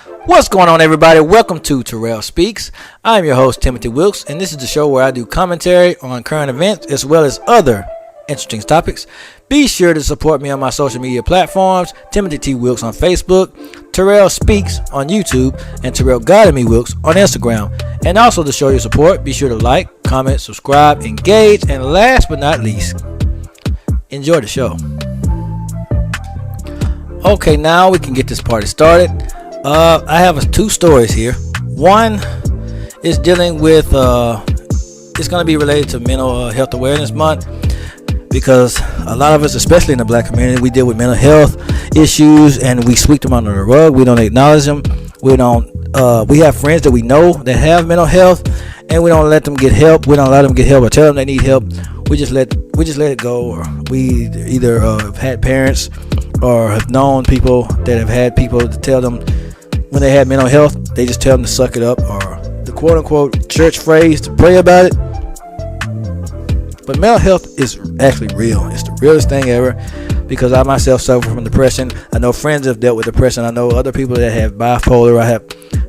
What's going on, everybody? Welcome to Terrell Speaks. I'm your host, Timothy Wilkes, and this is the show where I do commentary on current events as well as other interesting topics. Be sure to support me on my social media platforms, Timothy T. Wilkes on Facebook, Terrell Speaks on YouTube, and Terrell Guided Me Wilkes on Instagram. And also to show your support, be sure to like, comment, subscribe, engage, and last but not least, enjoy the show. Okay, now we can get this party started. I have two stories here. One is dealing with, it's going to be related to Mental Health Awareness Month, because a lot of us, especially in the black community, we deal with mental health issues and we sweep them under the rug. We don't acknowledge them. We have friends that we know that have mental health, and we don't let them get help. We don't allow them get help or tell them they need help. We just let it go. Or we either have had parents or have known people that have had people to tell them when they had mental health, they just tell them to suck it up, or the quote-unquote church phrase to pray about it. But mental health is actually real. It's the realest thing ever, because I myself suffer from depression. I know friends have dealt with depression. I know other people that have bipolar. I have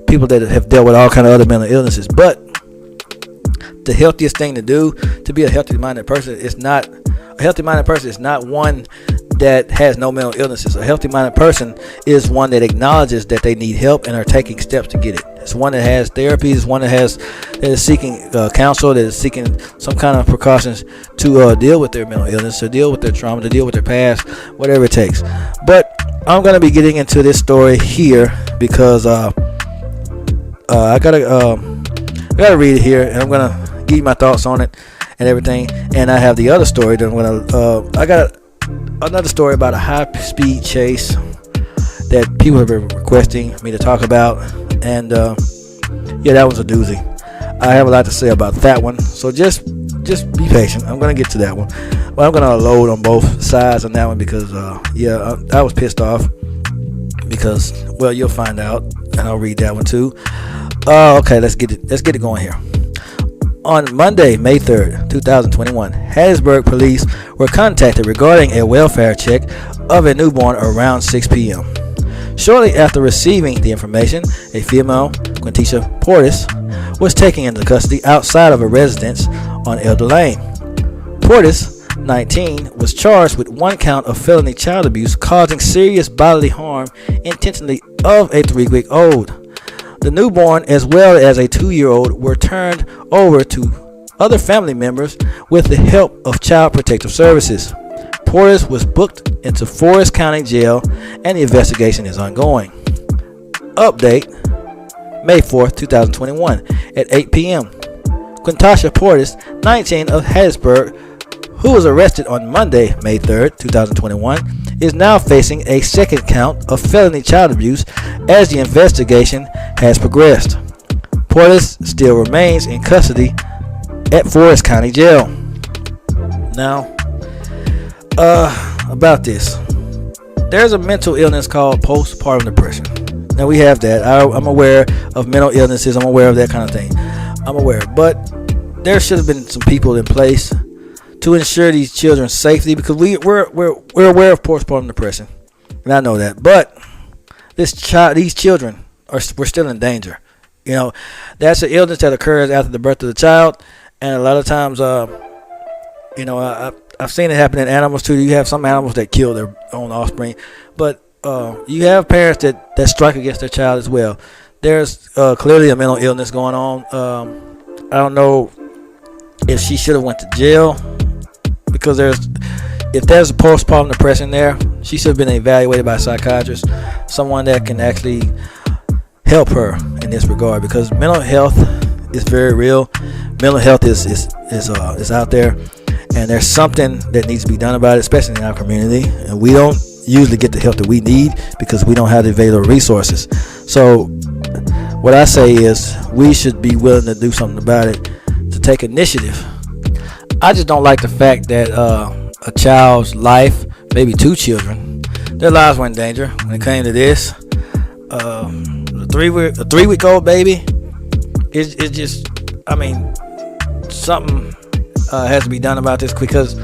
people that have dealt with all kind of other mental illnesses. But the healthiest thing to do, to be a healthy-minded person, is not one that has no mental illnesses. A healthy-minded person is one that acknowledges that they need help and are taking steps to get it. It's one that has therapy. It's one that is seeking counsel, that is seeking some kind of precautions to deal with their mental illness, to deal with their trauma, to deal with their past, whatever it takes. But I'm going to be getting into this story here because I gotta read it here, and I'm gonna give you my thoughts on it and everything. And I have the other story that I'm gonna. I got another story about a high-speed chase that people have been requesting me to talk about, and yeah, that was a doozy. I have a lot to say about that one, so just be patient. I'm gonna get to that one, but I'm gonna load on both sides on that one because I was pissed off because, well, you'll find out, and I'll read that one too. Okay, let's get it going here. On Monday, May 3rd, 2021, Hattiesburg police were contacted regarding a welfare check of a newborn around 6 p.m. Shortly after receiving the information, a female, Quintisha Portis, was taken into custody outside of a residence on Elder Lane. Portis, 19, was charged with one count of felony child abuse causing serious bodily harm intentionally of a 3-week-old. The newborn, as well as a 2-year-old, were turned over to other family members with the help of Child Protective Services. Portis was booked into Forest County Jail, and the investigation is ongoing. Update: May 4th, 2021, at 8 p.m. Quintasha Portis, 19, of Hattiesburg, who was arrested on Monday, May 3rd, 2021, is now facing a second count of felony child abuse as the investigation has progressed. Portis still remains in custody at Forest County Jail. Now, about this. There's a mental illness called postpartum depression. Now, we have that. I'm aware of mental illnesses. I'm aware of that kind of thing. I'm aware. But there should have been some people in place to ensure these children's safety, because we're aware of postpartum depression, and I know that. But these children we're still in danger. You know, that's an illness that occurs after the birth of the child, and a lot of times, I've seen it happen in animals too. You have some animals that kill their own offspring, but you have parents that strike against their child as well. There's clearly a mental illness going on. I don't know if she should have went to jail, because if there's a postpartum depression there, she should have been evaluated by a psychiatrist, someone that can actually help her in this regard, because mental health is very real. Mental health is out there, and there's something that needs to be done about it, especially in our community. And we don't usually get the help that we need because we don't have the available resources. So what I say is we should be willing to do something about it, to take initiative. I just don't like the fact that a child's life, maybe two children, their lives were in danger when it came to this. A 3-week-old baby, it's just, I mean, something has to be done about this, because,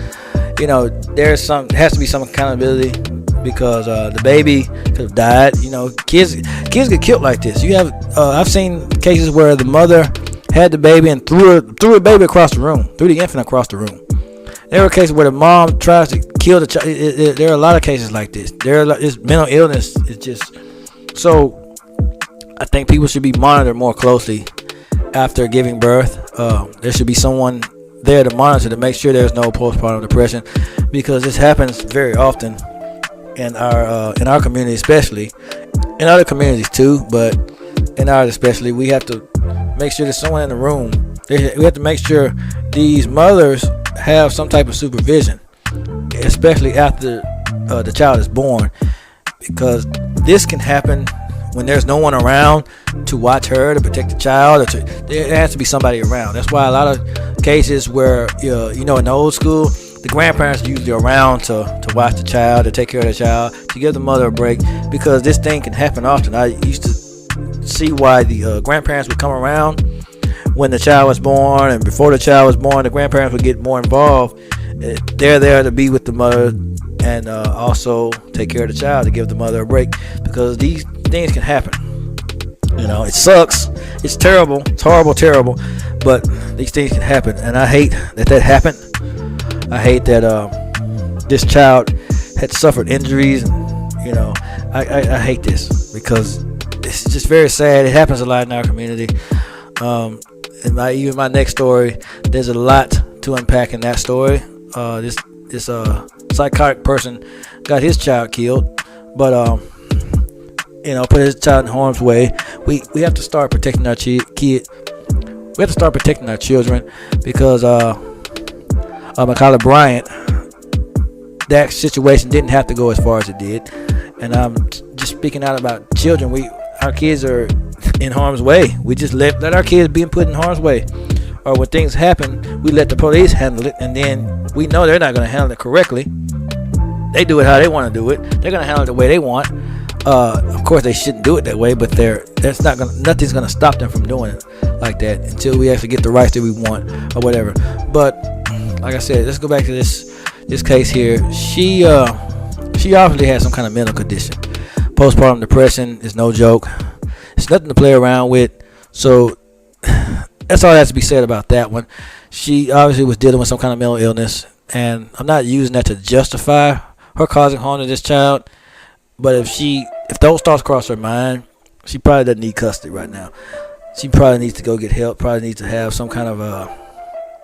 there has to be some accountability, because the baby could have died. You know, kids get killed like this. You have I've seen cases where the mother had the baby and threw the baby across the room, threw the infant across the room. There are cases where the mom tries to kill the child. There are a lot of cases like this. This mental illness is just so. I think people should be monitored more closely after giving birth. There should be someone there to monitor to make sure there's no postpartum depression, because this happens very often in our community, especially in other communities too, but in ours especially. We have to make sure there's someone in the room. We have to make sure these mothers have some type of supervision, especially after the child is born, because this can happen when there's no one around to watch her, to protect the child. There has to be somebody around. That's why a lot of cases where in the old school, the grandparents are usually around to watch the child, to take care of the child, to give the mother a break, because this thing can happen often. I used to see why the grandparents would come around when the child was born, and before the child was born, the grandparents would get more involved. They're there to be with the mother and also take care of the child, to give the mother a break, because these things can happen. It sucks. It's terrible. It's horrible, terrible. But these things can happen, and I hate that happened. I hate that this child had suffered injuries, and I hate this, because it's just very sad. It happens a lot in our community. In my next story, there's a lot to unpack in that story. This psychotic person got his child killed, but put his child in harm's way. We have to start protecting our kid. We have to start protecting our children, because Ma'Khia Bryant, that situation didn't have to go as far as it did. And I'm just speaking out about children. Our kids are in harm's way. We just let our kids be put in harm's way. Or when things happen, we let the police handle it, and then we know they're not going to handle it correctly. They do it how they want to do it. They're going to handle it the way they want. Of course, they shouldn't do it that way, but nothing's going to stop them from doing it like that until we actually get the rights that we want or whatever. But like I said, let's go back to this case here. She obviously had some kind of mental condition. Postpartum depression is no joke. It's nothing to play around with. So that's all that has to be said about that one. She obviously was dealing with some kind of mental illness, and I'm not using that to justify her causing harm to this child. But if those thoughts cross her mind, she probably doesn't need custody right now. She probably needs to go get help. Probably needs to have some kind of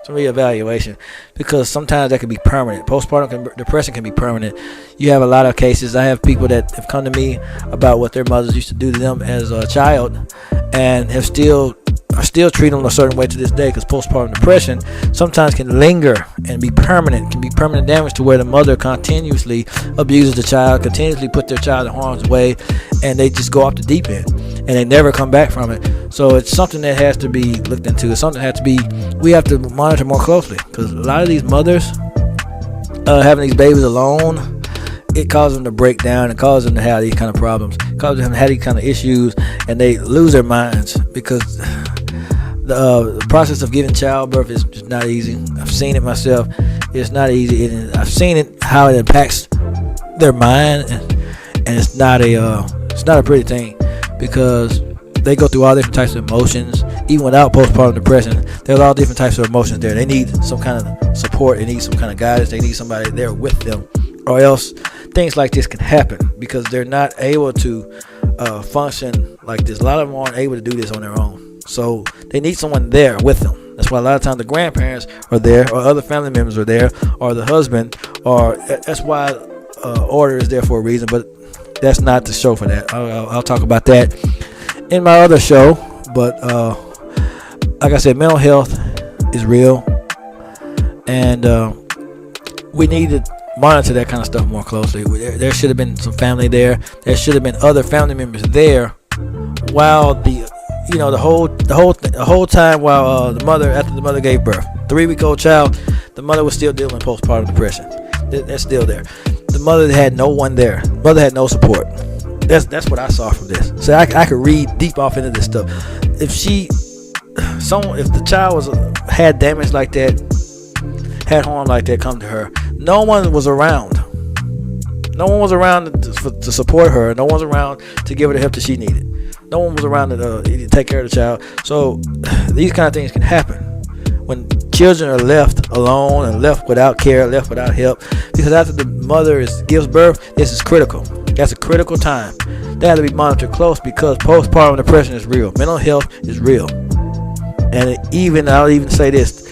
some reevaluation, because sometimes that can be permanent. Postpartum depression can be permanent. You have a lot of cases. I have people that have come to me about what their mothers used to do to them as a child, and are still treating them a certain way to this day, because postpartum depression sometimes can linger and be permanent. Can be permanent damage to where the mother continuously abuses the child, continuously put their child in harm's way, and they just go off the deep end and they never come back from it. So it's something that has to be looked into. It's something that we have to monitor more closely, because a lot of these mothers having these babies alone, it causes them to break down and causes them to have these kind of problems, causes them to have these kind of issues, and they lose their minds, because the process of giving childbirth is just not easy. I've seen it myself. It's not easy. I've seen it, how it impacts their mind, and it's not a pretty thing, because they go through all different types of emotions. Even without postpartum depression, there's all different types of emotions there. They need some kind of support. They need some kind of guidance. They need somebody there with them, or else things like this can happen, because they're not able to function like this. A lot of them aren't able to do this on their own, so they need someone there with them. That's why a lot of times the grandparents are there, or other family members are there, or the husband, or that's why order is there for a reason. But that's not the show for that. I'll talk about that in my other show. But like I said, mental health is real, and we need to monitor that kind of stuff more closely. There should have been some family there. There should have been other family members there while the whole time while after the mother gave birth. 3-week-old child, the mother was still dealing with postpartum depression. They're still there. The mother had no one there. Mother had no support. That's what I saw from this. So I could read deep off into this stuff. If the child had damage like that, had harm like that come to her, no one was around. No one was around to support her. No one was around to give her the help that she needed. No one was around to take care of the child. So these kind of things can happen when children are left alone and left without care, left without help. Because after the mother gives birth, this is critical. That's a critical time. They have to be monitored close because postpartum depression is real. Mental health is real. And I'll even say this,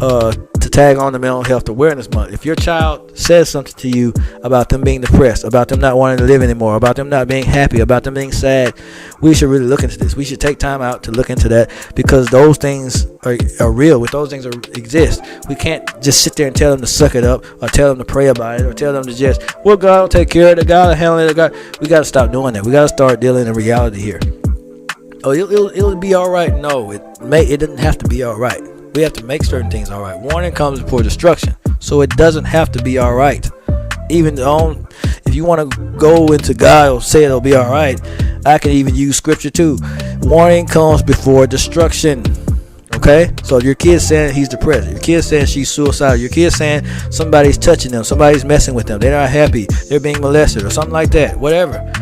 to tag on the Mental Health Awareness Month. If your child says something to you about them being depressed, about them not wanting to live anymore, about them not being happy, about them being sad, we should really look into this. We should take time out to look into that because those things are real. If those things exist, we can't just sit there and tell them to suck it up or tell them to pray about it or tell them to just, well, God will take care of it, God will handle it. God. We got to stop doing that. We got to start dealing in reality here. Oh, it'll be all right. No, it doesn't have to be all right. We have to make certain things all right. Warning comes before destruction, so it doesn't have to be all right. Even if you want to go into God or say it'll be all right, I can even use scripture too. Warning comes before destruction. Okay, so your kid's saying he's depressed, your kid's saying she's suicidal, your kid's saying somebody's touching them, somebody's messing with them, they're not happy, they're being molested or something like that, whatever.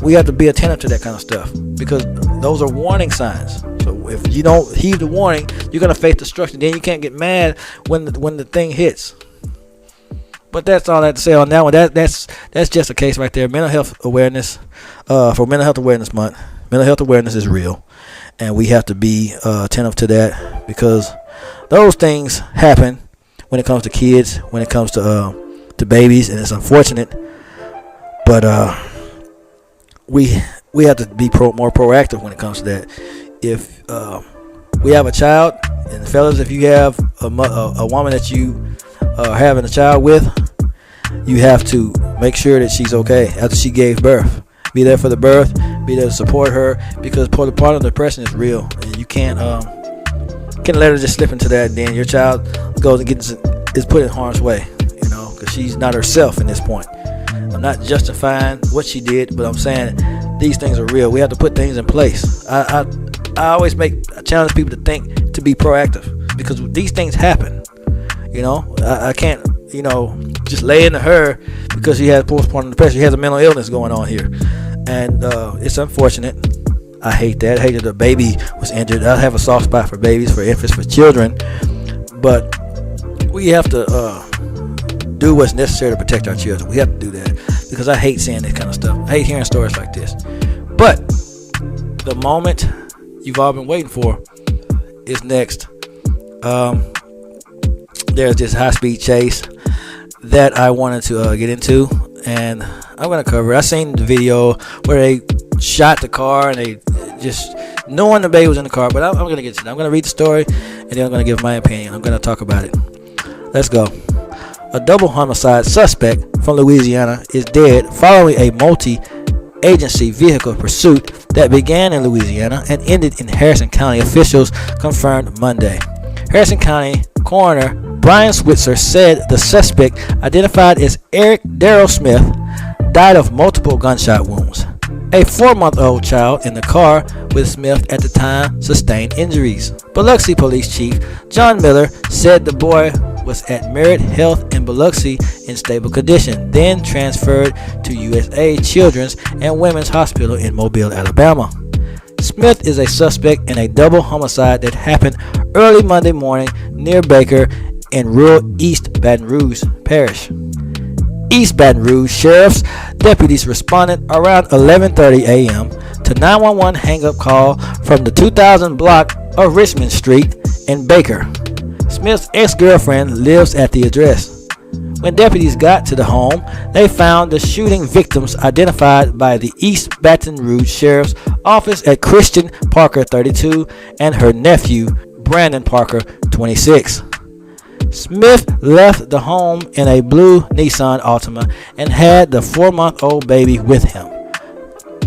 We have to be attentive to that kind of stuff because those are warning signs. So if you don't heed the warning, you're gonna face destruction. Then you can't get mad when the thing hits. But that's all I have to say on that one. That's just a case right there. Mental health awareness, for Mental Health Awareness Month. Mental health awareness is real, and we have to be attentive to that because those things happen when it comes to kids, when it comes to babies, and it's unfortunate. But we have to be more proactive when it comes to that. If we have a child, and fellas, if you have a woman that you are having a child with, you have to make sure that she's okay after she gave birth. Be there for the birth, be there to support her, because postpartum depression is real, and you can't let her just slip into that, and then your child goes and is put in harm's way, because she's not herself in this point. I'm not justifying what she did, but I'm saying these things are real. We have to put things in place. I always challenge people to be proactive because these things happen. I can't, just lay into her because she has postpartum depression. She has a mental illness going on here, and it's unfortunate. I hate that. I hate that the baby was injured. I have a soft spot for babies, for infants, for children, but we have to do what's necessary to protect our children. We have to do that because I hate seeing this kind of stuff. I hate hearing stories like this. But the moment you've all been waiting for is next. There's this high-speed chase that I wanted to get into, and I'm going to cover it. I seen the video where they shot the car, and they just knowing the baby was in the car, but I'm going to get to it. I'm going to read the story, and then I'm going to give my opinion. I'm going to talk about it. Let's go. A double homicide suspect from Louisiana is dead following a multi-agency vehicle pursuit that began in Louisiana and ended in Harrison County, officials confirmed Monday. Harrison County Coroner Brian Switzer said the suspect, identified as Eric Darrell Smith, died of multiple gunshot wounds. A 4-month-old child in the car with Smith at the time sustained injuries. Biloxi Police Chief John Miller said the boy was at Merit Health in Biloxi in stable condition, then transferred to USA Children's and Women's Hospital in Mobile, Alabama. Smith is a suspect in a double homicide that happened early Monday morning near Baker in rural East Baton Rouge Parish. East Baton Rouge Sheriff's deputies responded around 11:30 a.m. to 911 hang-up call from the 2000 block of Richmond Street in Baker. Smith's ex-girlfriend lives at the address. When deputies got to the home, they found the shooting victims identified by the East Baton Rouge Sheriff's Office as Christian Parker, 32, and her nephew, Brandon Parker, 26. Smith left the home in a blue Nissan Altima and had the 4-month-old baby with him.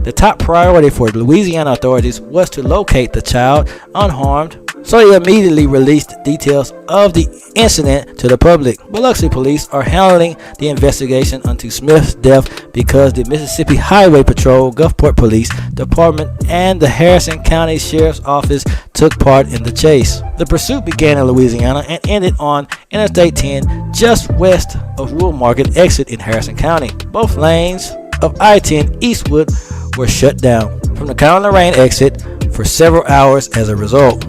The top priority for Louisiana authorities was to locate the child unharmed so they immediately released details of the incident to the public. Biloxi police are handling the investigation into Smith's death because the Mississippi Highway Patrol, Gulfport Police Department, and the Harrison County Sheriff's Office took part in the chase. The pursuit began in Louisiana and ended on Interstate 10 just west of Rural Market exit in Harrison County. Both lanes of I-10 eastward were shut down from the County Lorraine exit for several hours as a result.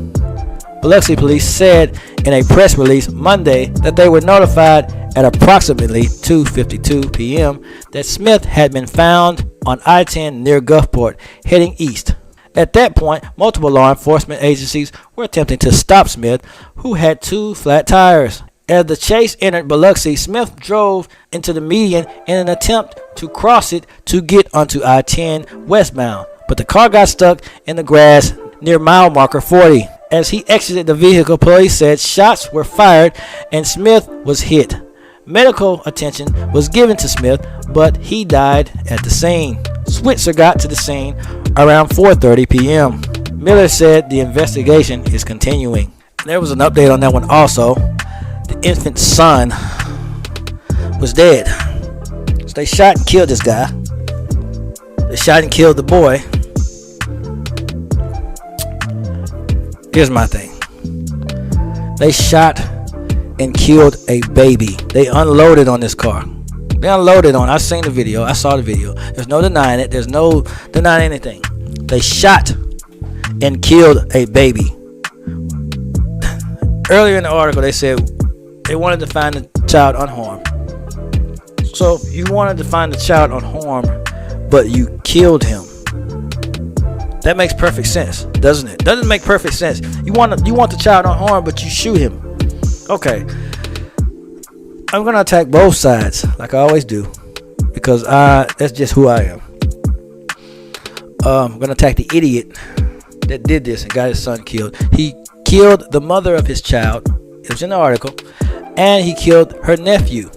Biloxi police said in a press release Monday that they were notified at approximately 2:52 p.m. that Smith had been found on I-10 near Gulfport, heading east. At that point, multiple law enforcement agencies were attempting to stop Smith, who had 2 flat tires. As the chase entered Biloxi, Smith drove into the median in an attempt to cross it to get onto I-10 westbound, but the car got stuck in the grass near mile marker 40. As he exited the vehicle, police said shots were fired and Smith was hit. Medical attention was given to Smith, but he died at the scene. Switzer got to the scene around 4:30 p.m. Miller said the investigation is continuing. There was an update on that one also. The infant son was dead. So they shot and killed this guy. They shot and killed the boy. Here's my thing. They shot and killed a baby. They unloaded on this car. They unloaded on. I seen the video. I saw the video. There's no denying it. There's no denying anything. They shot and killed a baby. Earlier in the article, they said they wanted to find the child unharmed. So you wanted to find the child unharmed, but you killed him. That makes perfect sense, doesn't it? Doesn't make perfect sense. You want the child unharmed, but you shoot him. Okay. I'm gonna attack both sides, like I always do, because that's just who I am. I'm gonna attack the idiot that did this and got his son killed. He killed the mother of his child. It was in the article, and he killed her nephew.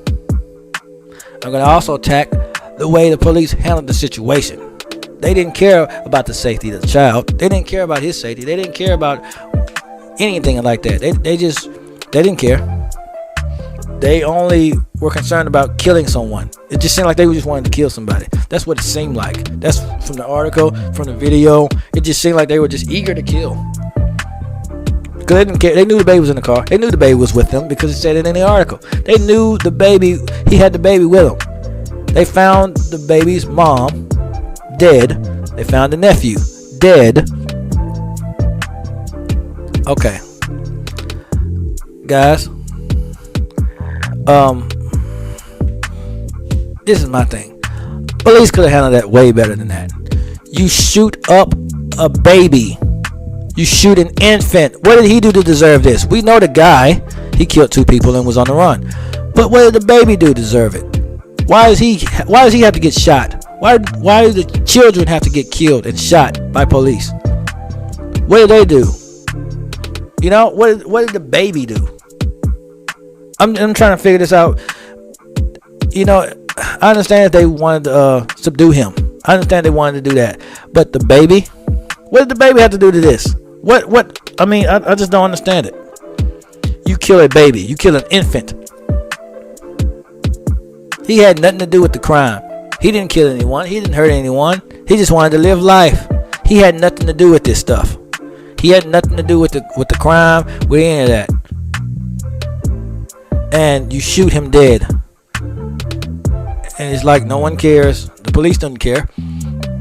I'm gonna also attack the way the police handled the situation. They didn't care about the safety of the child. They didn't care about his safety. They didn't care about anything like that. They didn't care. They only were concerned about killing someone. It just seemed like they just wanted to kill somebody. That's what it seemed like. That's from the article, from the video. It just seemed like they were just eager to kill. Because they didn't care. They knew the baby was in the car. They knew the baby was with them because it said it in the article. They knew the baby, he had the baby with him. They found the baby's mom dead. They found the nephew dead. Okay, guys, this is my thing. Police could have handled that way better than that. You shoot up a baby. You shoot an infant. What did he do to deserve this? We know the guy, he killed 2 people and was on the run. But what did the baby do to deserve it? Why does he have to get shot? Why do the children have to get killed and shot by police? What did they do? You know, what did the baby do? I'm trying to figure this out. You know, I understand that they wanted to subdue him. I understand they wanted to do that. But the baby? What did the baby have to do to this? What? I mean, I just don't understand it. You kill a baby. You kill an infant. He had nothing to do with the crime. He didn't kill anyone. He didn't hurt anyone. He just wanted to live life. He had nothing to do with this stuff. He had nothing to do with the crime, with any of that. And you shoot him dead. And it's like no one cares. The police don't care.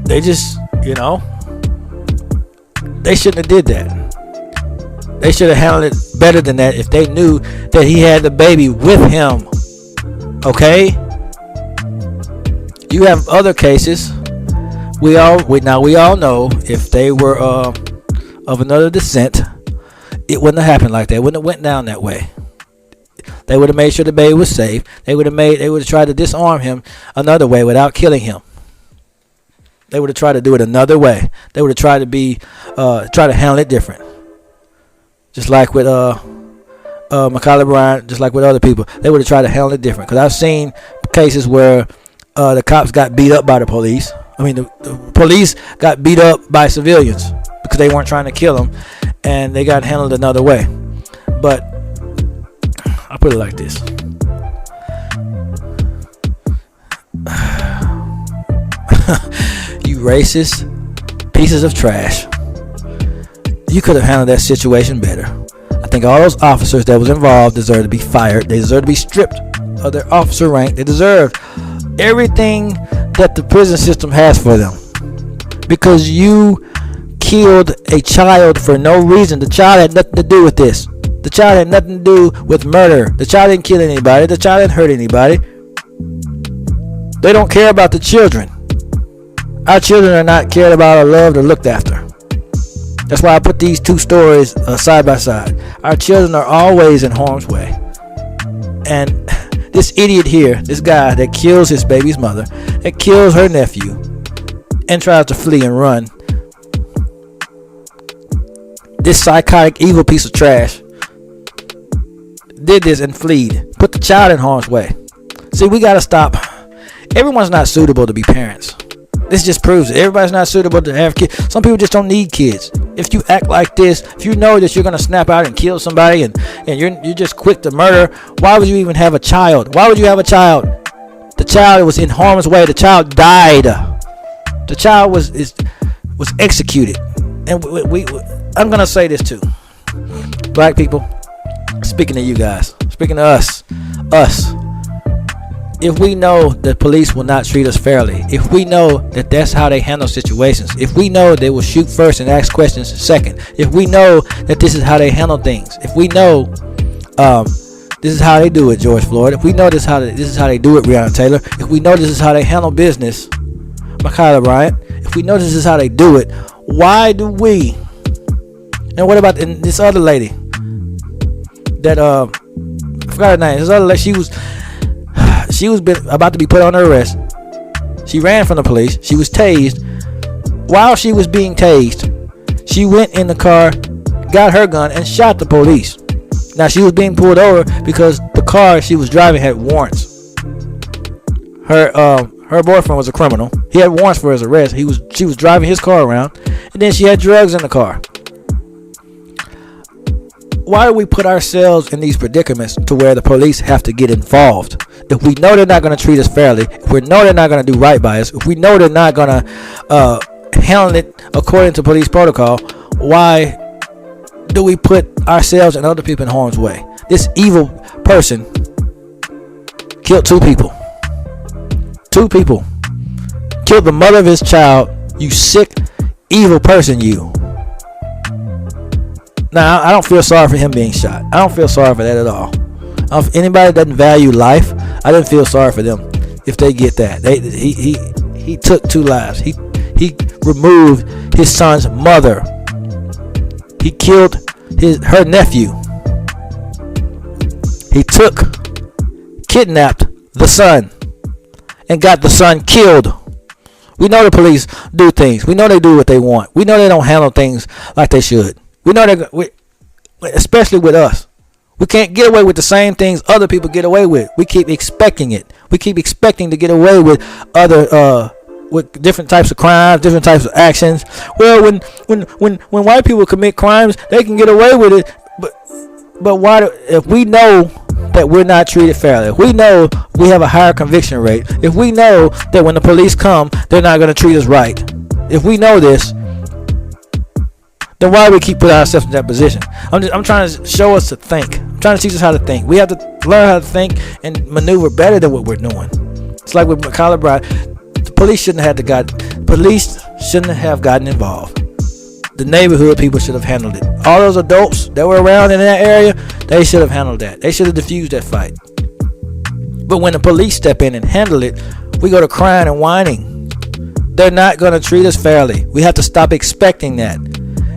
They just, you know, they shouldn't have did that. They should have handled it better than that if they knew that he had the baby with him. Okay? You have other cases. We all know if they were of another descent, it wouldn't have happened like that. It wouldn't have went down that way. They would have made sure the baby was safe. They would have tried to disarm him another way without killing him. They would have tried to do it another way. They would have tried to handle it different. Just like with Macaulay Bryant, just like with other people, they would have tried to handle it different. Because I've seen cases where the cops got beat up by the police. I mean, the police got beat up by civilians because they weren't trying to kill them, and they got handled another way. But I'll put it like this. You racist pieces of trash. You could have handled that situation better. I think all those officers that was involved deserve to be fired. They deserve to be stripped of their officer rank. They deserve everything that the prison system has for them. Because you killed a child for no reason. The child had nothing to do with this. The child had nothing to do with murder. The child didn't kill anybody. The child didn't hurt anybody. They don't care about the children. Our children are not cared about or loved or looked after. That's why I put these two stories side by side. Our children are always in harm's way. And this idiot here, this guy that kills his baby's mother, that kills her nephew, and tries to flee and run. This psychotic, evil piece of trash did this and fled. Put the child in harm's way. See, we gotta stop. Everyone's not suitable to be parents. This just proves it. Everybody's not suitable to have kids. Some people just don't need kids. If you act like this, if you know that you're gonna snap out and kill somebody, and you're just quick to murder, why would you even have a child? Why would you have a child? The child was in harm's way. The child died. The child was executed. And I'm gonna say this too, black people. Speaking to you guys, speaking to us. If we know that police will not treat us fairly, if we know that that's how they handle situations, if we know they will shoot first and ask questions second, if we know that this is how they handle things, if we know this is how they do it, George Floyd, if we know this is how they do it, Breonna Taylor, if we know this is how they handle business, Ma'Khia Bryant, if we know this is how they do it, why do we? And what about this other lady that I forgot her name? This other lady, she was about to be put on arrest. She ran from the police. She was tased. While she was being tased, she went in the car, got her gun, and shot the police. Now, she was being pulled over because the car she was driving had warrants. Her boyfriend was a criminal. He had warrants for his arrest. She was driving his car around, and then she had drugs in the car. Why do we put ourselves in these predicaments to where the police have to get involved? If we know they're not going to treat us fairly, if we know they're not going to do right by us, if we know they're not going to handle it according to police protocol, why do we put ourselves and other people in harm's way? This evil person killed two people. Two people. Killed the mother of his child. You sick, evil person, you. Now, I don't feel sorry for him being shot. I don't feel sorry for that at all. If anybody doesn't value life, I didn't feel sorry for them if they get that. He took two lives. He removed his son's mother. He killed her nephew. He kidnapped the son and got the son killed. We know the police do things. We know they do what they want. We know they don't handle things like they should. We know that, especially with us. We can't get away with the same things other people get away with. We keep expecting it. We keep expecting to get away with with different types of crimes, different types of actions. Well, when white people commit crimes, they can get away with it. But why? If we know that we're not treated fairly, if we know we have a higher conviction rate, if we know that when the police come, they're not going to treat us right, if we know this, then why do we keep putting ourselves in that position? I'm trying to show us to think. I'm trying to teach us how to think. We have to learn how to think and maneuver better than what we're doing. It's like with Ma'Khia Bryant. The police shouldn't have gotten involved. The neighborhood people should have handled it. All those adults that were around in that area, they should have handled that. They should have diffused that fight. But when the police step in and handle it, we go to crying and whining. They're not going to treat us fairly. We have to stop expecting that.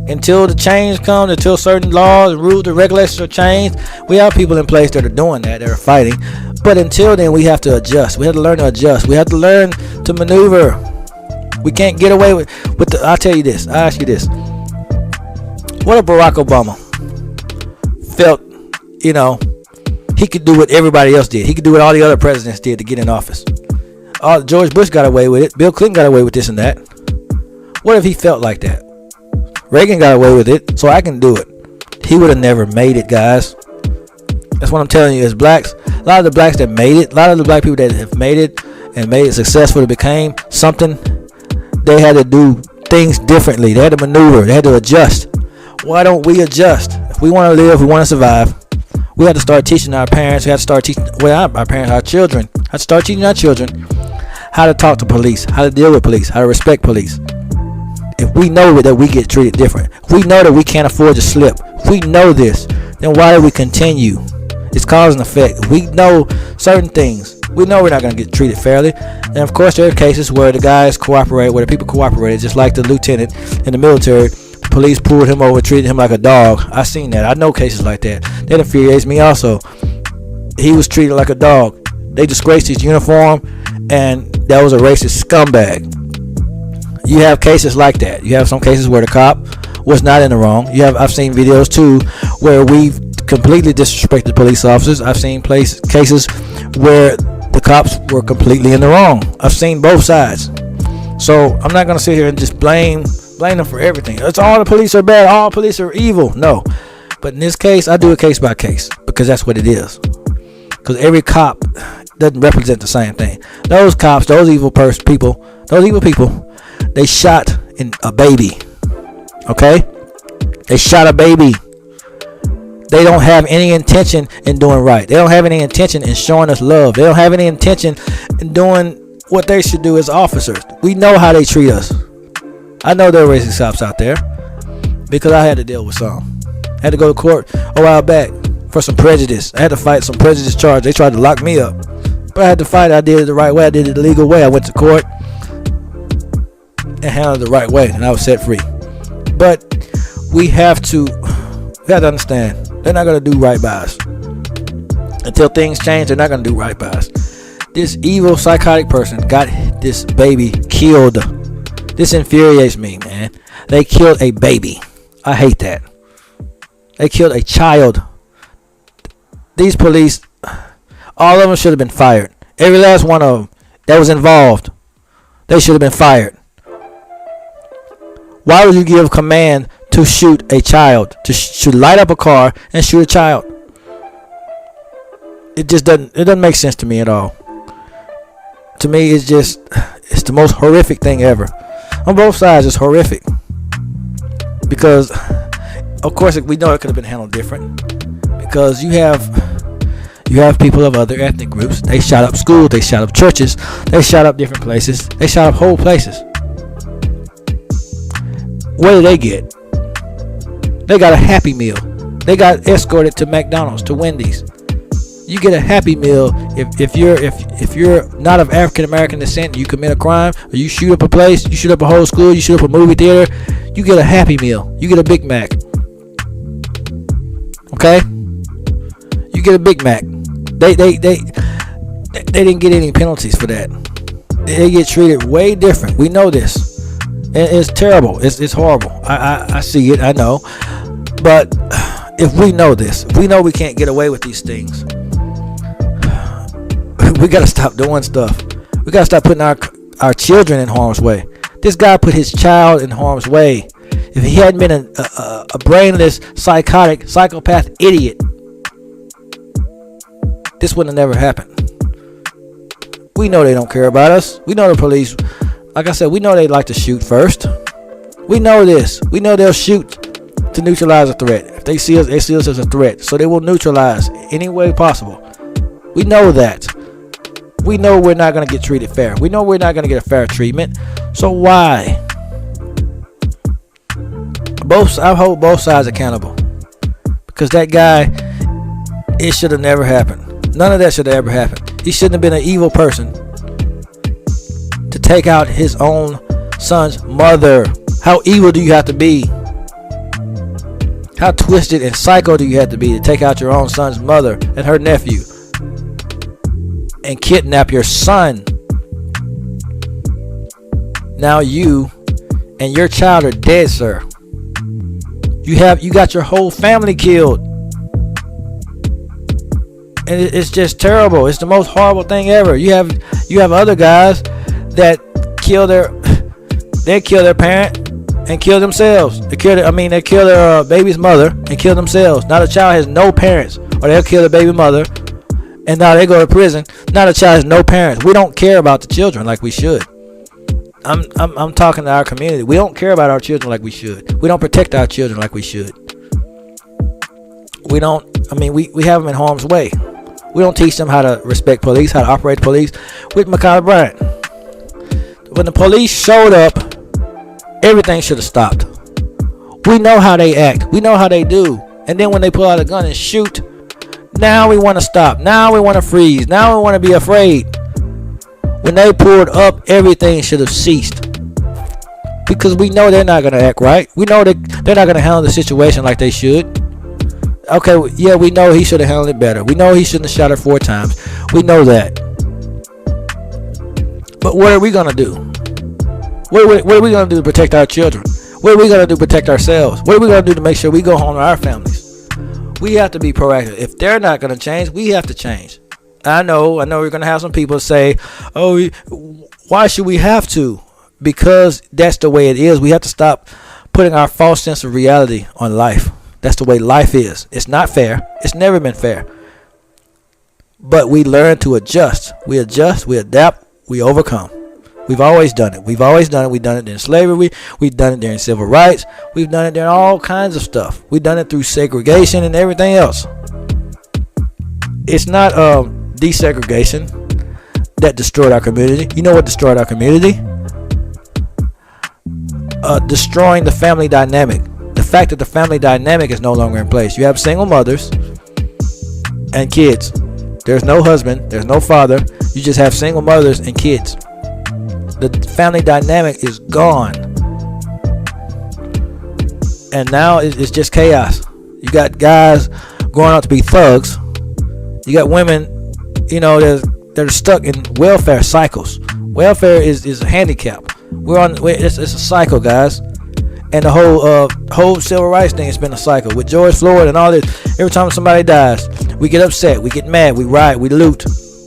Until the change comes, until certain laws, rules, and regulations are changed, we have people in place that are doing that, that are fighting. But until then, we have to adjust. We have to learn to adjust. We have to learn to maneuver. We can't get away with I'll tell you this. I'll ask you this. What if Barack Obama felt, he could do what everybody else did? He could do what all the other presidents did to get in office. George Bush got away with it. Bill Clinton got away with this and that. What if he felt like that? Reagan got away with it, so I can do it. He would have never made it, guys. That's what I'm telling you. As blacks, a lot of the blacks that made it, a lot of the black people that have made it and made it successful, it became something, they had to do things differently. They had to maneuver. They had to adjust. Why don't we adjust? If we want to live, we want to survive, we have to start teaching our parents. We have to start teaching, well, our parents, our children. We have to start teaching our children how to talk to police, how to deal with police, how to respect police. If we know that we get treated different, if we know that we can't afford to slip, if we know this, then why do we continue? It's cause and effect. If we know certain things, we know we're not going to get treated fairly. And of course, there are cases where the guys cooperate, where the people cooperated, just like the lieutenant in the military. The police pulled him over, treated him like a dog. I've seen that. I know cases like that. That infuriates me also. He was treated like a dog. They disgraced his uniform, and that was a racist scumbag. You have cases like that. You have some cases where the cop was not in the wrong. I've seen videos too where we've completely disrespected police officers. I've seen cases where the cops were completely in the wrong. I've seen both sides. So I'm not gonna sit here and just blame them for everything. It's all the police are bad. All police are evil. No, but in this case, I do it case by case because that's what it is. Because every cop doesn't represent the same thing. Those cops, those evil people, they shot a baby. Okay? They shot a baby. They don't have any intention in doing right. They don't have any intention in showing us love. They don't have any intention in doing what they should do as officers. We know how they treat us. I know there are racist cops out there because I had to deal with some. I had to go to court a while back for some prejudice. I had to fight some prejudice charge. They tried to lock me up, but I had to fight. I did it the right way. I did it the legal way. I went to court and handled it the right way, and I was set free. But we have to understand, they're not going to do right by us. Until things change, they're not going to do right by us. This evil psychotic person got this baby killed. This infuriates me, man. They killed a baby. I hate that. They killed a child. These police, all of them should have been fired. Every last one of them that was involved, they should have been fired. Why would you give command to shoot a child, to light up a car and shoot a child? It doesn't make sense to me at all. To me, it's the most horrific thing ever. On both sides, it's horrific. Because, of course, we know it could have been handled different. Because you have people of other ethnic groups. They shot up schools. They shot up churches. They shot up different places. They shot up whole places. What did they get? They got a Happy Meal. They got escorted to McDonald's, to Wendy's. You get a Happy Meal if you're not of African American descent. You commit a crime, or you shoot up a place, you shoot up a whole school, you shoot up a movie theater. You get a Happy Meal. You get a Big Mac. Okay? You get a Big Mac. They didn't get any penalties for that. They get treated way different. We know this. And it's terrible. It's horrible. I see it. I know. But if we know this, if we know we can't get away with these things, we gotta stop doing stuff. We gotta stop putting our children in harm's way. This guy put his child in harm's way. If he hadn't been a brainless, psychotic, psychopath idiot, this wouldn't have never happened. We know they don't care about us. We know the police, like I said, we know they like to shoot first. We know this. We know they'll shoot to neutralize a threat. If they see us as a threat. So they will neutralize any way possible. We know that. We know we're not going to get treated fair. We know we're not going to get a fair treatment. So why? I hold both sides accountable. Because that guy, it should have never happened. None of that should have ever happened. He shouldn't have been an evil person to take out his own son's mother. How evil do you have to be? How twisted and psycho do you have to be to take out your own son's mother and her nephew and kidnap your son? Now you and your child are dead, sir. You got your whole family killed. And it's just terrible. It's the most horrible thing ever. You have other guys that kill their parent, and kill themselves. They kill their baby's mother and kill themselves. Now the child has no parents, or they'll kill the baby mother, and now they go to prison. Now the child has no parents. We don't care about the children like we should. I'm talking to our community. We don't care about our children like we should. We don't protect our children like we should. We don't. We have them in harm's way. We don't teach them how to respect police, how to operate the police. With Ma'Khia Bryant, when the police showed up, everything should have stopped. We know how they act. We know how they do. And then when they pull out a gun and shoot, now we want to stop. Now we want to freeze. Now we want to be afraid. When they pulled up, everything should have ceased. Because we know they're not going to act right. We know that they're not going to handle the situation like they should. Okay, yeah, we know he should have handled it better. We know he shouldn't have shot her 4 times. We know that. But what are we going to do? What are we going to do to protect our children? What are we going to do to protect ourselves? What are we going to do to make sure we go home to our families? We have to be proactive. If they're not going to change, we have to change. I know we're going to have some people say, oh, why should we have to? Because that's the way it is. We have to stop putting our false sense of reality on life. That's the way life is. It's not fair. It's never been fair. But we learn to adjust. We adjust, we adapt, we overcome. We've always done it. We've done it during slavery. We've done it during civil rights. We've done it during all kinds of stuff. We've done it through segregation and everything else. It's not desegregation that destroyed our community. You know what destroyed our community? Destroying the family dynamic. The fact that the family dynamic is no longer in place. You have single mothers and kids. There's no husband. There's no father. You just have single mothers and kids. The family dynamic is gone. And now it's just chaos. You got guys growing up to be thugs. You got women, that are stuck in welfare cycles. Welfare is a handicap. It's a cycle, guys. And the whole civil rights thing has been a cycle. With George Floyd and all this, every time somebody dies, we get upset, we get mad, we riot, we loot.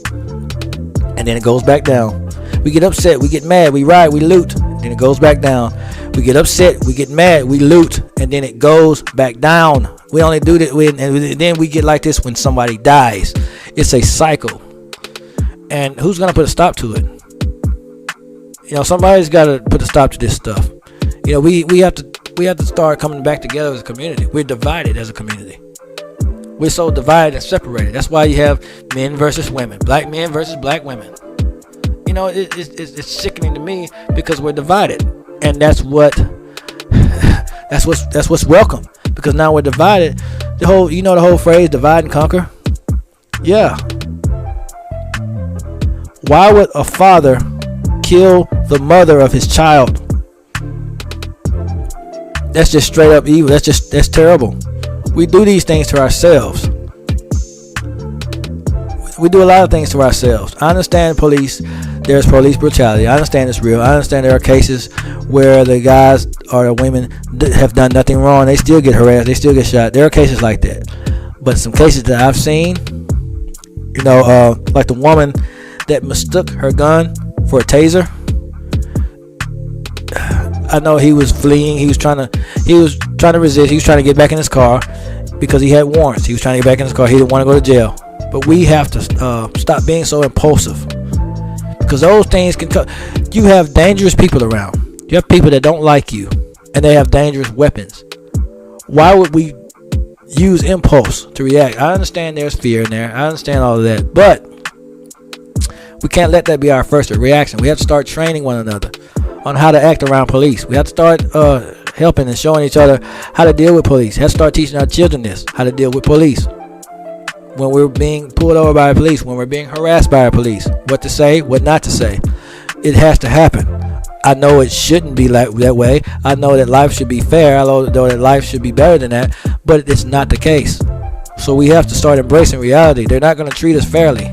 And then it goes back down. We get upset, we get mad, we riot, we loot. Then it goes back down. We get upset, we get mad, we loot, and then it goes back down. We only do that and then we get like this when somebody dies. It's a cycle. And who's gonna put a stop to it? Somebody's gotta put a stop to this stuff. We have to start coming back together as a community. We're divided as a community. We're so divided and separated. That's why you have men versus women, black men versus black women. It's sickening to me because we're divided, and that's what's welcome. Because now we're divided. The whole phrase divide and conquer. Yeah. Why would a father kill the mother of his child? That's just straight up evil. That's terrible. We do these things to ourselves. We do a lot of things to ourselves. I understand there's police brutality. I understand it's real. I understand there are cases where the guys or the women have done nothing wrong. They still get harassed. They still get shot. There are cases like that. But some cases that I've seen, like the woman that mistook her gun for a taser. I know he was fleeing. He was trying to resist. He was trying to get back in his car because he had warrants. He was trying to get back in his car. He didn't want to go to jail. But we have to stop being so impulsive, because those things can come. You have dangerous people around. You have people that don't like you, and they have dangerous weapons. Why would we use impulse to react? I understand there's fear in there. I understand all of that, but we can't let that be our first reaction. We have to start training one another on how to act around police. We have to start helping and showing each other how to deal with police. We have to start teaching our children how to deal with police. When we're being pulled over by police, when we're being harassed by police, what to say, what not to say. It has to happen. I know it shouldn't be that way. I know that life should be fair. I know that life should be better than that, but it's not the case. So we have to start embracing reality. They're not going to treat us fairly.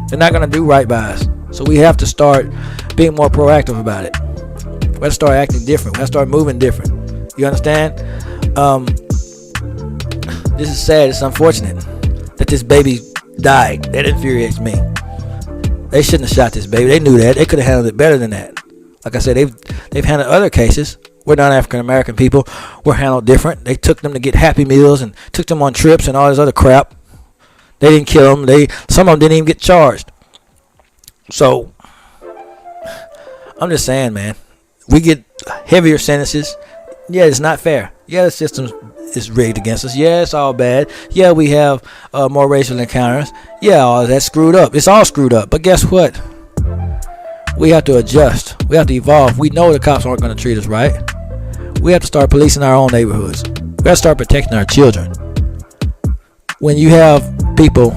They're not going to do right by us. So we have to start being more proactive about it. We have to start acting different. We have to start moving different. You understand? This is sad. It's unfortunate that this baby died. That infuriates me. They shouldn't have shot this baby. They knew that. They could have handled it better than that. Like I said, they've handled other cases We're not African American people. We're handled different. They took them to get Happy Meals and took them on trips and all this other crap. They didn't kill them. Some of them didn't even get charged. So I'm just saying, man, we get heavier sentences. Yeah, it's not fair. Yeah, the system is rigged against us. Yeah, it's all bad. Yeah, we have more racial encounters. Yeah, all that's screwed up. It's all screwed up. But guess what? We have to adjust. We have to evolve. We know the cops aren't going to treat us right. We have to start policing our own neighborhoods. We have to start protecting our children. When you have people,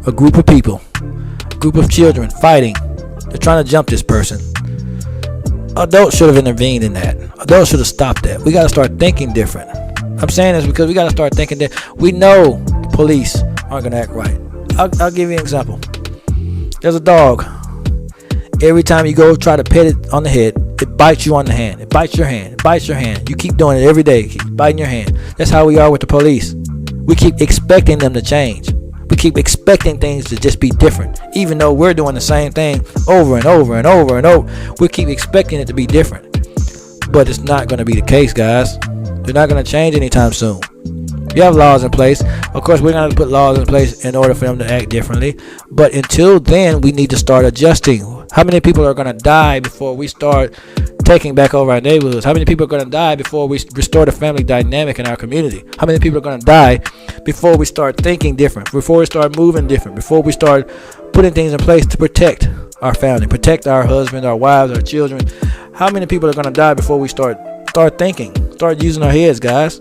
a group of people, a group of children fighting, they're trying to jump this person. Adults should have intervened in that. Adults should have stopped that. We got to start thinking different. I'm saying this because we got to start thinking that we know police aren't going to act right. I'll give you an example. There's a dog. Every time you go try to pet it on the head, it bites you on the hand. It bites your hand. It bites your hand. You keep doing it every day. Keep biting your hand. That's how we are with the police. We keep expecting them to change. We keep expecting things to just be different, even though we're doing the same thing over and over and over and over. We keep expecting it to be different, but it's not going to be the case, guys. They're not going to change anytime soon. You have laws in place. Of course, we're going to put laws in place in order for them to act differently. But until then, we need to start adjusting. How many people are going to die before we start taking back over our neighborhoods? How many people are going to die before we restore the family dynamic in our community? How many people are going to die before we start thinking different, before we start moving different, before we start putting things in place to protect our family, protect our husbands, our wives, our children? How many people are going to die before we start thinking, start using our heads, guys?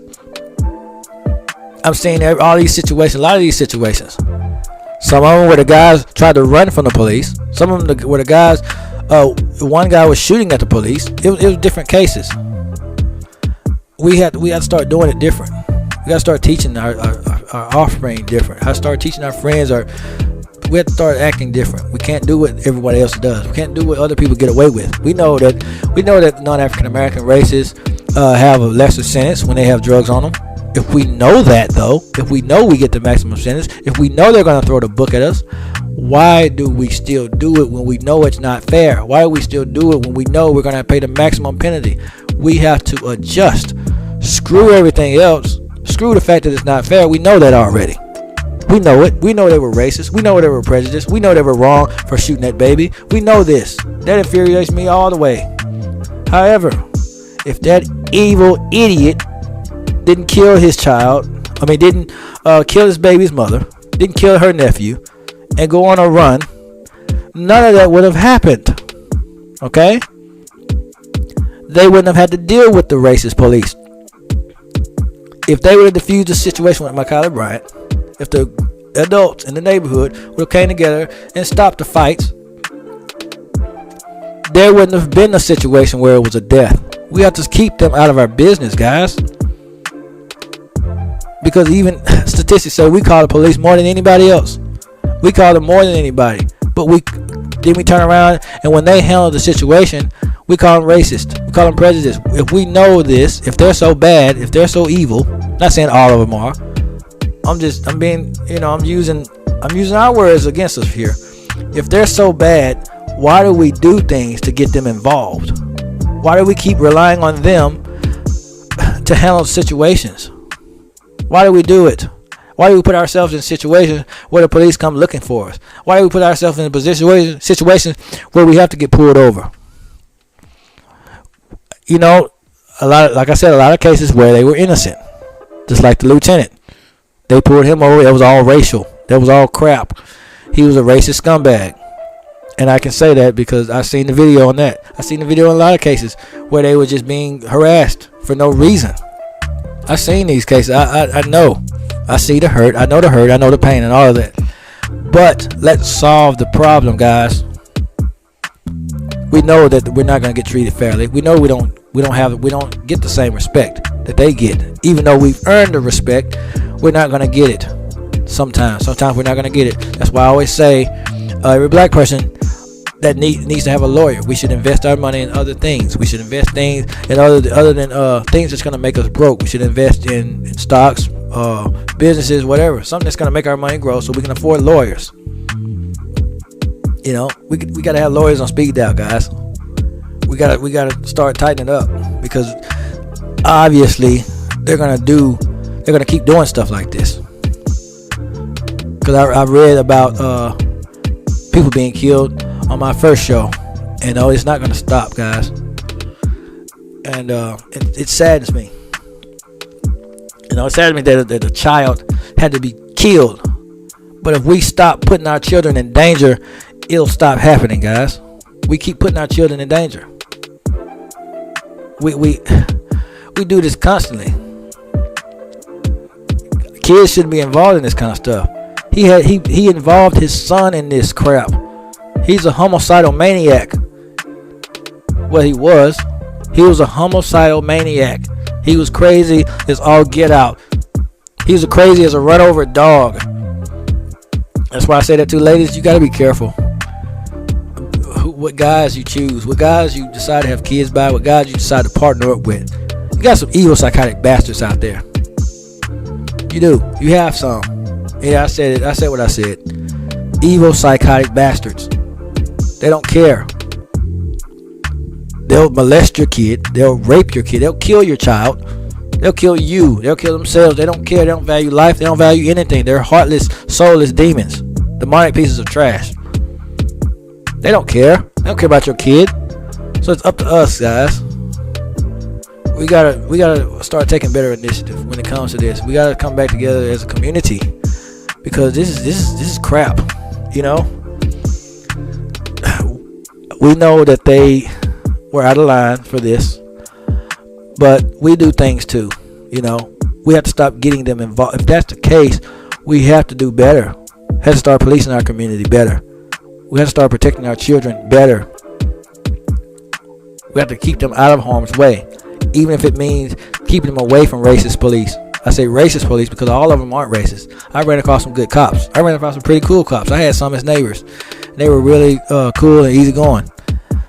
I'm seeing all these situations, a lot of these situations. Some of them where the guys tried to run from the police. Some of them where the guys, one guy was shooting at the police. It was different cases. We had to start doing it different. We got to start teaching our offspring different. How to start teaching our friends. We have to start acting different. We can't do what everybody else does. We can't do what other people get away with. We know that non-African American races have a lesser sentence when they have drugs on them. If we know that, though, if we know we get the maximum sentence, if we know they're going to throw the book at us, why do we still do it when we know it's not fair? Why do we still do it when we know we're going to pay the maximum penalty? We have to adjust. Screw everything else. Screw the fact that it's not fair. We know that already. We know it. We know they were racist. We know they were prejudiced. We know they were wrong for shooting that baby. We know this. That infuriates me all the way. However, if that evil idiot didn't kill his child, didn't kill his baby's mother, didn't kill her nephew, and go on a run, none of that would have happened. Okay? They wouldn't have had to deal with the racist police. If they would have diffused the situation with Ma'Khia Bryant, if the adults in the neighborhood would have came together and stopped the fights, there wouldn't have been a situation where it was a death. We have to keep them out of our business, guys. Because even statistics say we call the police more than anybody else. We call them more than anybody. But we turn around and when they handle the situation, we call them racist. We call them prejudiced. If we know this, if they're so bad, if they're so evil, not saying all of them are. I'm using our words against us here. If they're so bad, why do we do things to get them involved? Why do we keep relying on them to handle situations? Why do we do it? Why do we put ourselves in situations where the police come looking for us? Why do we put ourselves in situations where we have to get pulled over? A lot of cases where they were innocent, just like the lieutenant. They pulled him over. It was all racial. That was all crap. He was a racist scumbag. And I can say that because I've seen the video on that. I've seen the video in a lot of cases where they were just being harassed for no reason. I've seen these cases. I know. I see the hurt. I know the hurt. I know the pain and all of that. But let's solve the problem, guys. We know that we're not going to get treated fairly. We know we don't get the same respect that they get. Even though we've earned the respect, we're not going to get it. Sometimes we're not going to get it. That's why I always say every black person that needs to have a lawyer. We should invest our money in other things. We should invest things in other than things that's going to make us broke. We should invest in stocks, businesses, whatever. Something that's going to make our money grow so we can afford lawyers. We got to have lawyers on speed dial, guys. We gotta start tightening up, because obviously they're gonna keep doing stuff like this. Because I read about people being killed on my first show, and it's not gonna stop, guys. And it saddens me. It saddens me that a child had to be killed. But if we stop putting our children in danger, it'll stop happening, guys. We keep putting our children in danger. We do this constantly. Kids shouldn't be involved in this kind of stuff. He involved his son in this crap. He's a homicidal maniac. Well, he was. He was a homicidal maniac. He was crazy as all get out. He was as crazy as a run over dog. That's why I say that to ladies. You got to be careful. What guys you choose. What guys you decide to have kids by. What guys you decide to partner up with. You got some evil psychotic bastards out there. You do. You have some. Yeah, I said it. I said what I said. Evil psychotic bastards. They don't care. They'll molest your kid. They'll rape your kid. They'll kill your child. They'll kill you. They'll kill themselves. They don't care. They don't value life. They don't value anything. They're heartless, soulless demons. Demonic pieces of trash. They don't care. They don't care about your kid. So it's up to us, guys. We gotta start taking better initiative when it comes to this. We gotta come back together as a community, because this is crap. We know that they were out of line for this, but we do things too. We have to stop getting them involved. If that's the case, we have to do better. We have to start policing our community better. We have to start protecting our children better. We have to keep them out of harm's way, even if it means keeping them away from racist police. I say racist police because all of them aren't racist. I ran across some good cops. I ran across some pretty cool cops. I had some as neighbors. They were really cool and easygoing.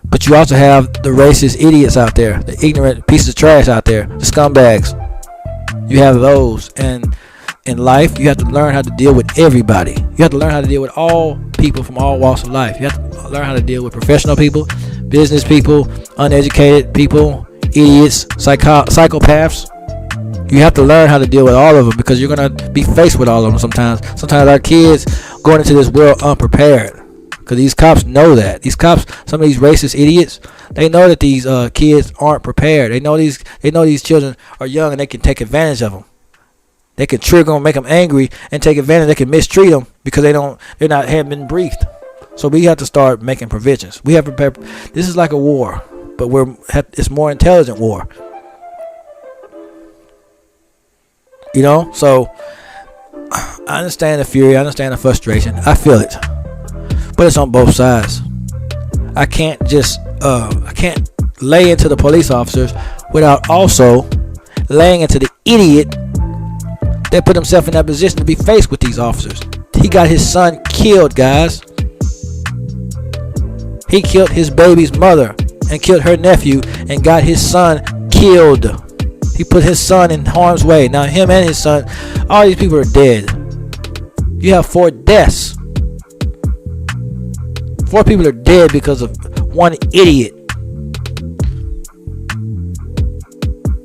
But you also have the racist idiots out there, the ignorant pieces of trash out there, the scumbags. You have those. And in life, you have to learn how to deal with everybody. You have to learn how to deal with all people from all walks of life. You have to learn how to deal with professional people, business people, uneducated people, idiots, psychopaths. You have to learn how to deal with all of them, because you're going to be faced with all of them sometimes. Sometimes our kids going into this world unprepared, because these cops know that. These cops, some of these racist idiots, they know that these kids aren't prepared. They know these children are young, and they can take advantage of them. They can trigger them, make them angry, and take advantage. They can mistreat them because haven't been briefed. So we have to start making provisions. We have prepared. This is like a war, but it's more intelligent war. So I understand the fury. I understand the frustration. I feel it, but it's on both sides. I can't lay into the police officers without also laying into the idiot that put himself in that position to be faced with these officers. He got his son killed, guys. He killed his baby's mother and killed her nephew and got his son killed. He put his son in harm's way. Now him and his son, all these people are dead. You have 4 deaths. 4 people are dead because of one idiot.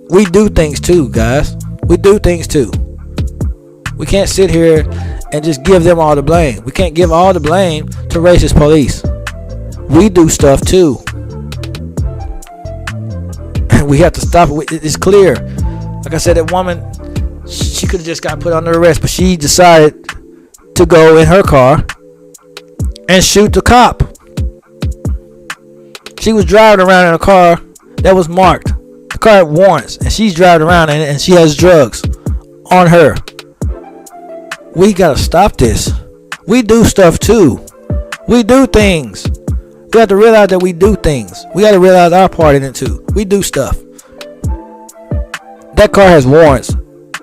We do things too, guys. We do things too. We can't sit here and just give them all the blame. We can't give all the blame to racist police. We do stuff too. We have to stop it. It's clear. Like I said, that woman, she could have just got put under arrest, but she decided to go in her car and shoot the cop. She was driving around in a car that was marked. The car had warrants, and she's driving around in it, and she has drugs on her. We gotta stop this. We do stuff too. We do things. We have to realize that we do things. We got to realize our part in it too. We do stuff. That car has warrants,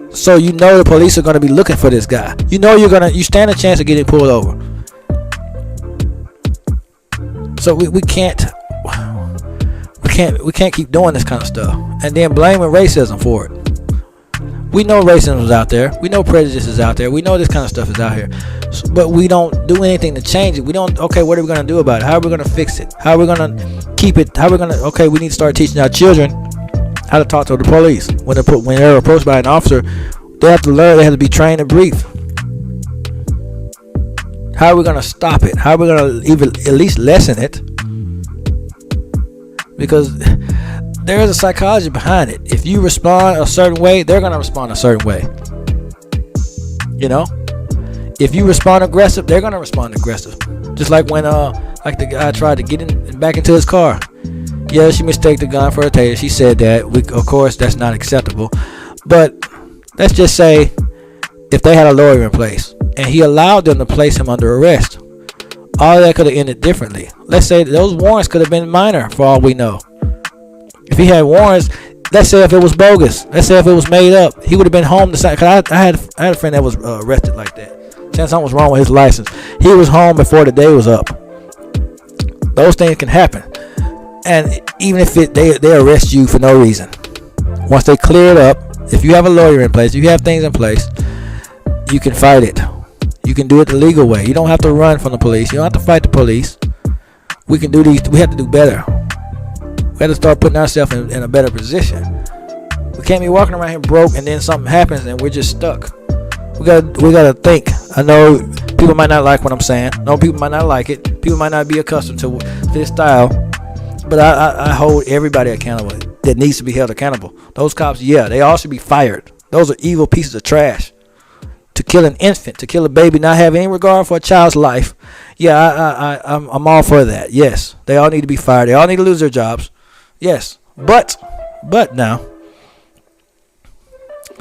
so you know the police are going to be looking for this guy. You know you stand a chance of getting pulled over. So we can't keep doing this kind of stuff and then blaming racism for it. We know racism is out there. We know prejudice is out there. We know this kind of stuff is out here. But we don't do anything to change it. We don't, okay, what are we going to do about it? How are we going to fix it? How are we going to keep it? How are we going to, okay, we need to start teaching our children how to talk to the police. When they're approached by an officer, they have to learn, they have to be trained to brief. How are we going to stop it? How are we going to even at least lessen it? Because there is a psychology behind it. If you respond a certain way, they're going to respond a certain way. You know? If you respond aggressive, they're going to respond aggressive. Just like when like the guy tried to get back into his car. Yeah, she mistook the gun for a taser. She said that. Of course, that's not acceptable. But let's just say if they had a lawyer in place and he allowed them to place him under arrest, all that could have ended differently. Let's say those warrants could have been minor for all we know. If he had warrants, let's say if it was bogus, let's say if it was made up, he would have been home the same. Cause I had a friend that was arrested like that. Saying something was wrong with his license. He was home before the day was up. Those things can happen. And even if they arrest you for no reason, once they clear it up, if you have a lawyer in place, if you have things in place, you can fight it. You can do it the legal way. You don't have to run from the police. You don't have to fight the police. We can do these. We have to do better. We have to start putting ourselves in a better position. We can't be walking around here broke and then something happens and we're just stuck. We gotta think. I know people might not like what I'm saying. No, people might not like it. People might not be accustomed to this style. But I hold everybody accountable that needs to be held accountable. Those cops, yeah, they all should be fired. Those are evil pieces of trash. To kill an infant, to kill a baby, not have any regard for a child's life. Yeah, I'm all for that. Yes, they all need to be fired. They all need to lose their jobs. Yes, but now,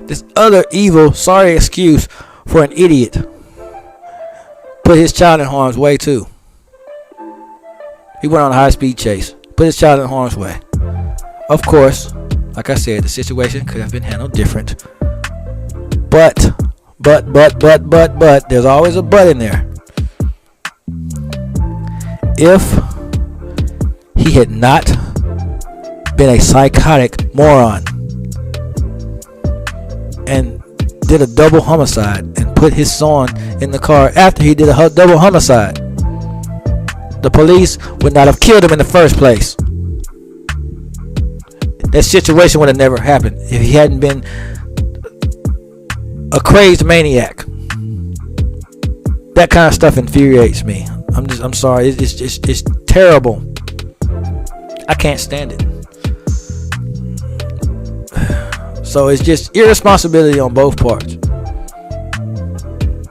this other evil, sorry excuse for an idiot put his child in harm's way too. He went on a high-speed chase, put his child in harm's way. Of course, like I said, the situation could have been handled different. But, there's always a but in there. If he had not been a psychotic moron and did a double homicide and put his son in the car after he did a double homicide, the police would not have killed him in the first place. That situation would have never happened if he hadn't been a crazed maniac. That kind of stuff infuriates me. I'm sorry. It's terrible. I can't stand it. So it's just irresponsibility on both parts.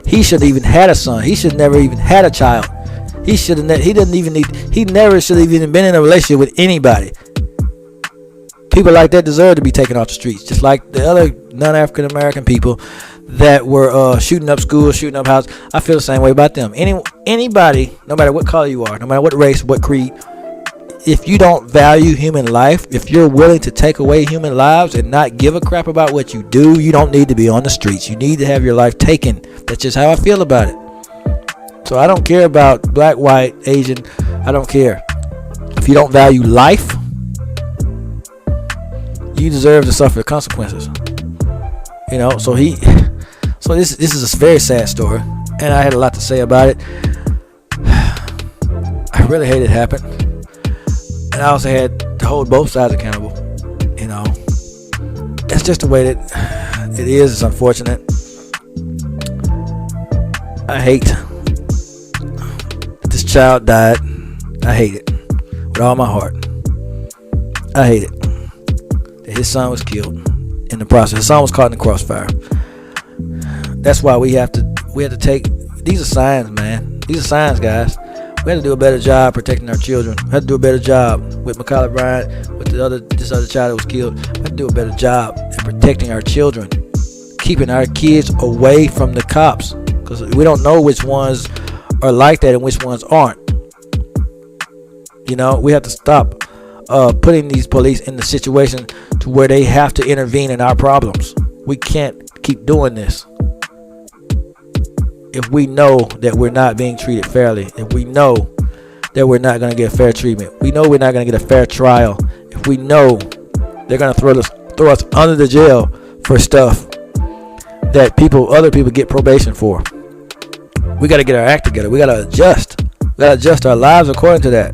He should have even had a son. He should never even had a child. He never should have even been in a relationship with anybody. People like that deserve to be taken off the streets, just like the other non-African American people that were shooting up schools, shooting up houses. I feel the same way about them. Anybody, no matter what color you are, no matter what race, what creed, if you don't value human life, if you're willing to take away human lives and not give a crap about what you do, you don't need to be on the streets. You need to have your life taken. That's just how I feel about it. So I don't care about black, white, Asian. I don't care. If you don't value life, you deserve to suffer the consequences. You know, so this is a very sad story, and I had a lot to say about it. I really hate it happened, and I also had to hold both sides accountable. You know, that's just the way that it is. It's unfortunate. I hate that this child died. I hate it with all my heart. I hate it that his son was killed in the process. His son was caught in the crossfire. That's why we have to take, these are signs, man. These are signs, guys. We have to do a better job protecting our children. We have to do a better job with Macaulay Bryant, with this other child that was killed. We have to do a better job at protecting our children, keeping our kids away from the cops, because we don't know which ones are like that and which ones aren't. You know, we have to stop putting these police in the situation to where they have to intervene in our problems. We can't keep doing this. If we know that we're not being treated fairly, if we know that we're not going to get fair treatment, we know we're not going to get a fair trial, if we know they're going to throw us under the jail for stuff that other people get probation for. We got to get our act together. We got to adjust. We got to adjust our lives according to that.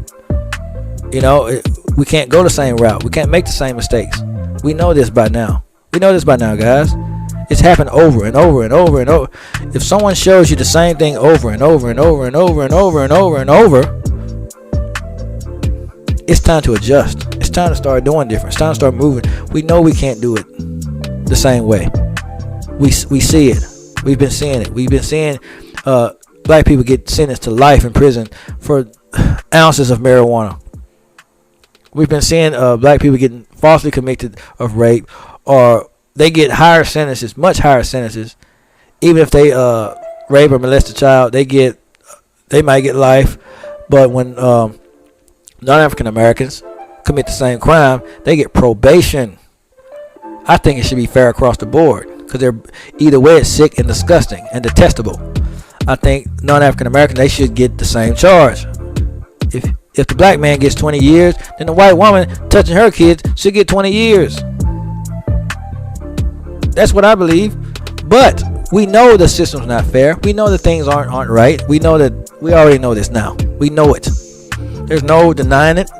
We can't go the same route. We can't make the same mistakes. We know this by now. Guys. It's happened over and over and over and over. If someone shows you the same thing over and over and over and over and over and over and over, it's time to adjust. It's time to start doing different. It's time to start moving. We know we can't do it the same way. We see it. We've been seeing it. We've been seeing black people get sentenced to life in prison for ounces of marijuana. We've been seeing black people getting falsely convicted of rape, or they get higher sentences, much higher sentences. Even if they rape or molest a child, they might get life. But when non-African Americans commit the same crime, they get probation. I think it should be fair across the board, because either way it's sick and disgusting and detestable. I think non-African Americans, they should get the same charge. If the black man gets 20 years, then the white woman touching her kids should get 20 years. That's what I believe. But we know the system's not fair. We know that things aren't right. We already know this now. We know it. There's no denying it.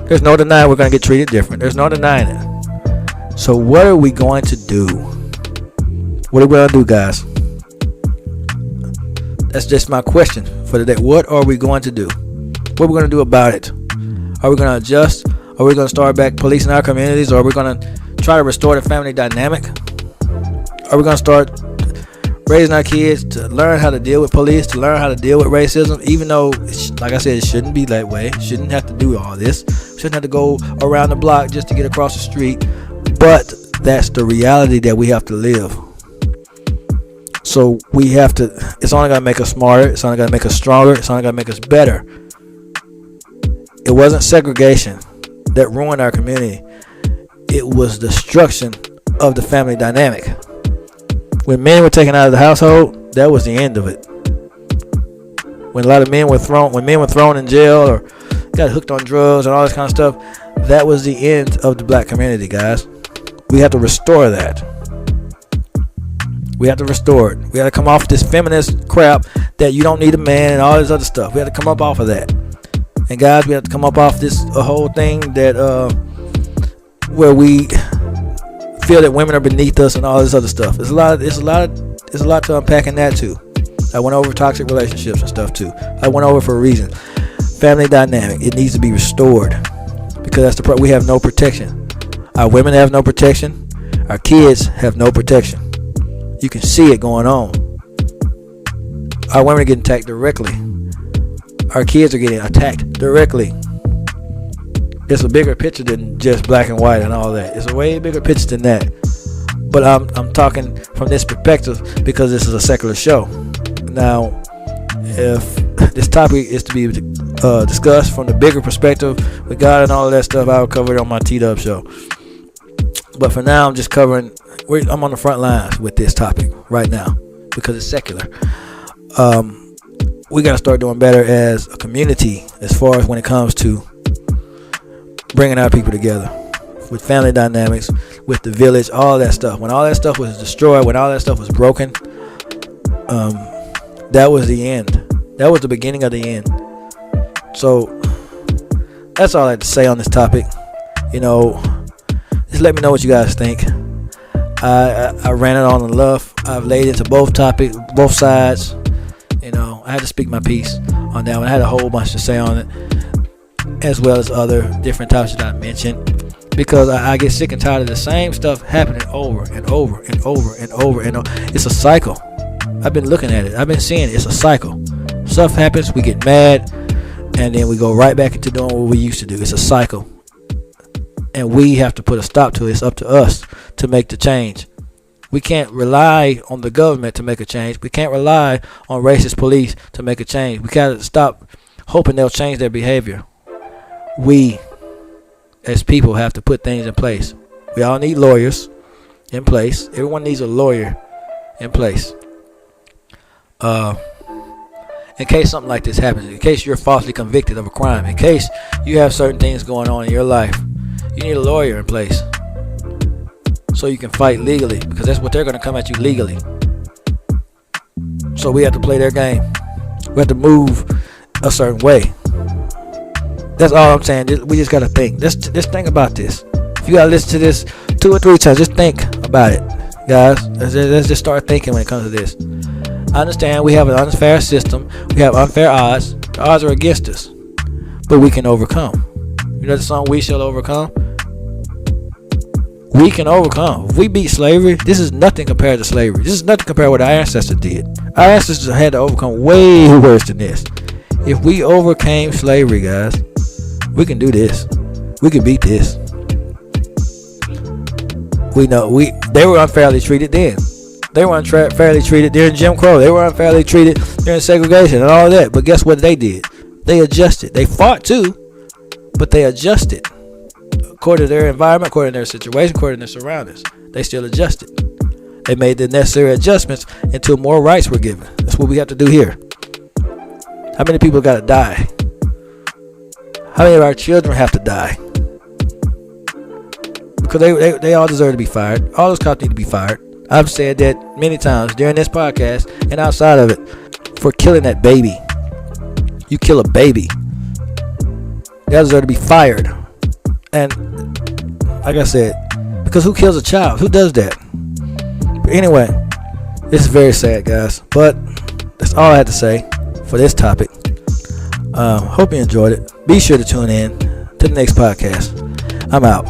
There's no denying we're going to get treated different. There's no denying it. So what are we going to do? What are we going to do, guys? That's just my question for today. What are we going to do? What are we going to do about it? Are we going to adjust? Are we going to start back policing our communities? Or are we going to try to restore the family dynamic? Are we going to start raising our kids to learn how to deal with police, to learn how to deal with racism, even though, like I said, it shouldn't be that way. Shouldn't have to do all this. Shouldn't have to go around the block just to get across the street. But that's the reality that we have to live. So we have to, it's only going to make us smarter. It's only going to make us stronger. It's only going to make us better. It wasn't segregation that ruined our community. It was destruction of the family dynamic. When men were taken out of the household, that was the end of it. When a lot of men were thrown in jail or got hooked on drugs and all this kind of stuff, that was the end of the black community, guys. We have to restore that. We have to restore it. We have to come off this feminist crap that you don't need a man and all this other stuff. We have to come up off of that. And guys, we have to come up off this whole thing that where we feel that women are beneath us and all this other stuff. There's a lot to unpack in that too. I went over toxic relationships and stuff too. I went over for a reason. Family dynamic, it needs to be restored, because that's we have no protection. Our women have no protection. Our kids have no protection. You can see it going on. Our women are getting attacked directly. Our kids are getting attacked directly. It's a bigger picture than just black and white and all that. It's a way bigger picture than that. But I'm talking from this perspective because this is a secular show. Now, if this topic is to be discussed from the bigger perspective with God and all of that stuff, I'll cover it on my T-Dub show. But for now, I'm just covering. I'm on the front lines with this topic right now because it's secular. We got to start doing better as a community as far as when it comes to bringing our people together with family dynamics, with the village, all that stuff. When all that stuff was destroyed, when all that stuff was broken, that was the end. That was the beginning of the end. So that's all I have to say on this topic. Just let me know what you guys think. I ran it on the love. I've laid into both sides. I had to speak my piece on that one. I had a whole bunch to say on it, as well as other different topics that I mentioned, because I get sick and tired of the same stuff happening over and over and over and over and over. It's a cycle. I've been looking at it. I've been seeing it. It's a cycle. Stuff happens, we get mad, and then we go right back into doing what we used to do. It's a cycle. And we have to put a stop to it. It's up to us to make the change. We can't rely on the government to make a change. We can't rely on racist police to make a change. We got to stop hoping they'll change their behavior. We, as people, have to put things in place. We all need lawyers in place. Everyone needs a lawyer in place. In case something like this happens, in case you're falsely convicted of a crime, in case you have certain things going on in your life, you need a lawyer in place. so you can fight legally, because that's what they're going to come at you legally. So we have to play their game. We have to move a certain way. That's all I'm saying. We just got to think. Just think about this. If you got to listen to this 2 or 3 times, just think about it, guys. Let's just start thinking when it comes to this. I understand we have an unfair system. We have unfair odds. The odds are against us, but we can overcome. You know the song, We Shall Overcome? We can overcome. If we beat slavery, this is nothing compared to slavery. This is nothing compared to what our ancestors did. Our ancestors had to overcome way worse than this. If we overcame slavery, guys, we can do this. We can beat this. We know they were unfairly treated then. They were unfairly treated during Jim Crow. They were unfairly treated during segregation and all that. But guess what they did? They adjusted. They fought too, but they adjusted. According to their environment, according to their situation, according to their surroundings, they still adjusted. They made the necessary adjustments until more rights were given. That's what we have to do here. How many people got to die? How many of our children have to die? Because they all deserve to be fired. All those cops need to be fired. I've said that many times during this podcast and outside of it, for killing that baby. You kill a baby, they deserve to be fired. And like I said, because who kills a child? Who does that? But anyway, this is very sad, guys. But that's all I had to say for this topic. Hope you enjoyed it. Be sure to tune in to the next podcast. I'm out.